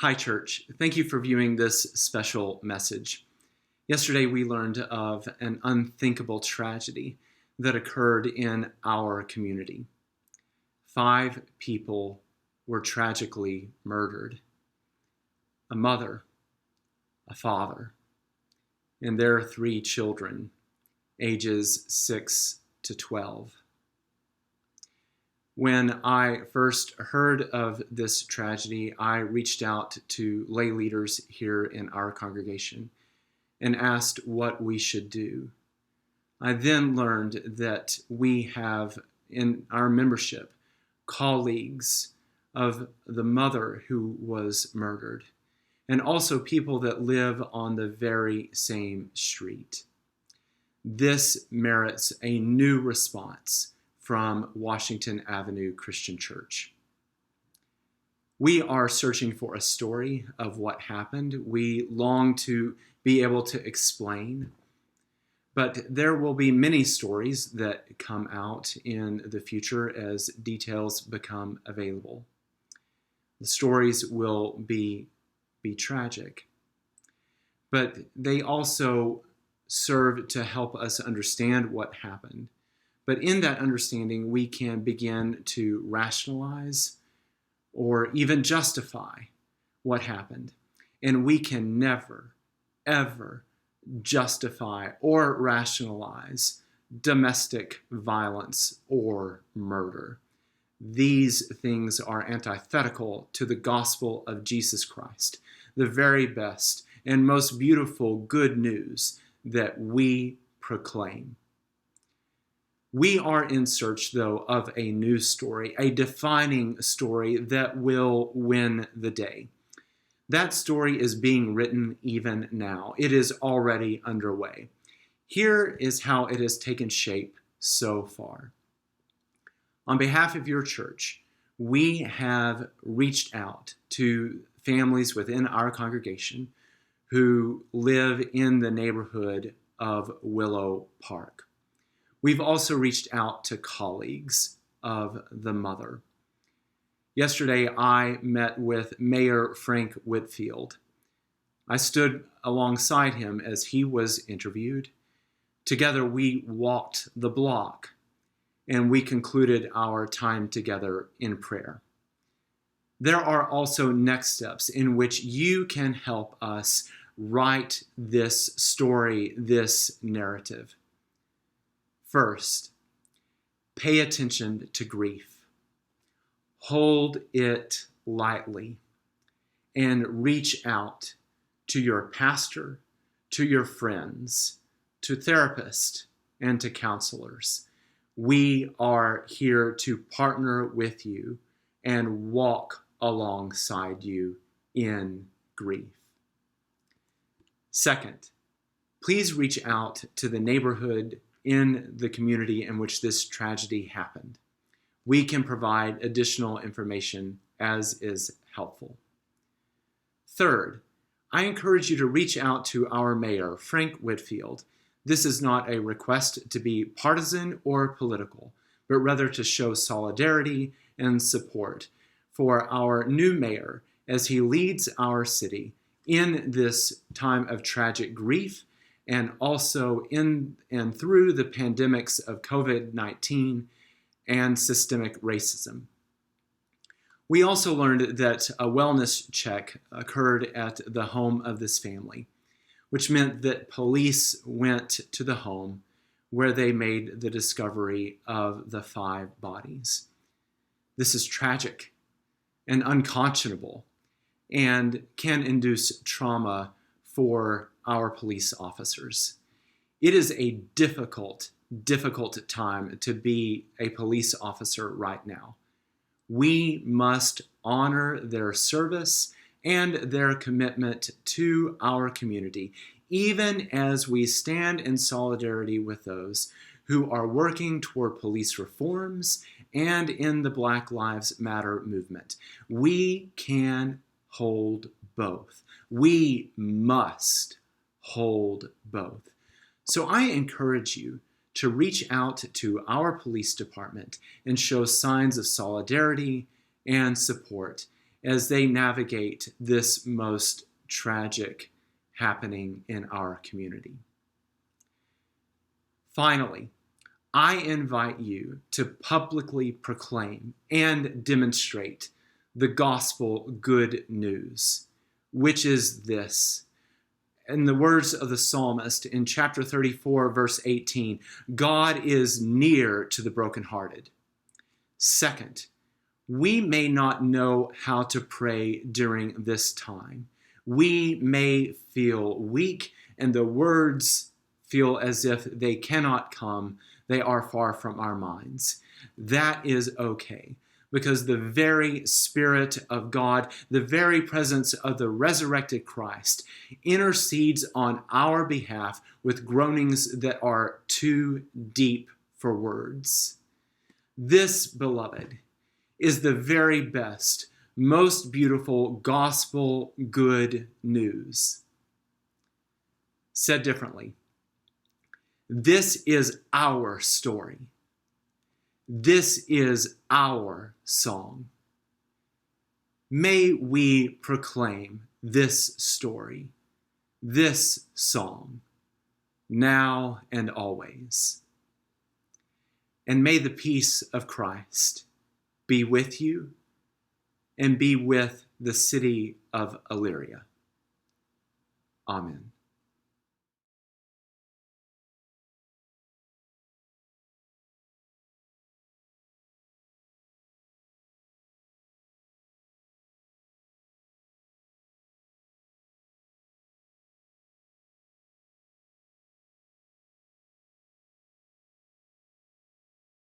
Hi, church. Thank you for viewing this special message. Yesterday, we learned of an unthinkable tragedy that occurred in our community. 5 people were tragically murdered. A mother, a father, and their 3 children, ages 6 to 12. When I first heard of this tragedy, I reached out to lay leaders here in our congregation and asked what we should do. I then learned that we have in our membership colleagues of the mother who was murdered, and also people that live on the very same street. This merits a new response from Washington Avenue Christian Church. We are searching for a story of what happened. We long to be able to explain, but there will be many stories that come out in the future as details become available. The stories will be tragic, but they also serve to help us understand what happened. But in that understanding, we can begin to rationalize or even justify what happened. And we can never, ever justify or rationalize domestic violence or murder. These things are antithetical to the gospel of Jesus Christ, the very best and most beautiful good news that we proclaim. We are in search, though, of a new story, a defining story that will win the day. That story is being written even now. It is already underway. Here is how it has taken shape so far. On behalf of your church, we have reached out to families within our congregation who live in the neighborhood of Willow Park. We've also reached out to colleagues of the mother. Yesterday, I met with Mayor Frank Whitfield. I stood alongside him as he was interviewed. Together, we walked the block, and we concluded our time together in prayer. There are also next steps in which you can help us write this story, this narrative. First, pay attention to grief. Hold it lightly and reach out to your pastor, to your friends, to therapists, and to counselors. We are here to partner with you and walk alongside you in grief. Second, please reach out to the neighborhood in the community in which this tragedy happened. We can provide additional information as is helpful. Third, I encourage you to reach out to our mayor, Frank Whitfield. This is not a request to be partisan or political, but rather to show solidarity and support for our new mayor as he leads our city in this time of tragic grief, and also in and through the pandemics of COVID-19 and systemic racism. We also learned that a wellness check occurred at the home of this family, which meant that police went to the home where they made the discovery of the 5 bodies. This is tragic and unconscionable and can induce trauma for our police officers. It is a difficult time to be a police officer right now. We must honor their service and their commitment to our community, even as we stand in solidarity with those who are working toward police reforms and in the Black Lives Matter movement. We can hold both. We must hold both. So I encourage you to reach out to our police department and show signs of solidarity and support as they navigate this most tragic happening in our community. Finally, I invite you to publicly proclaim and demonstrate the gospel good news, which is this. In the words of the psalmist in chapter 34, verse 18, God is near to the brokenhearted. Second, we may not know how to pray during this time. We may feel weak and the words feel as if they cannot come. They are far from our minds. That is okay, because the very Spirit of God, the very presence of the resurrected Christ, intercedes on our behalf with groanings that are too deep for words. This, beloved, is the very best, most beautiful gospel good news. Said differently, this is our story. This is our song. May we proclaim this story, this song, now and always. And may the peace of Christ be with you and be with the city of Elyria. Amen.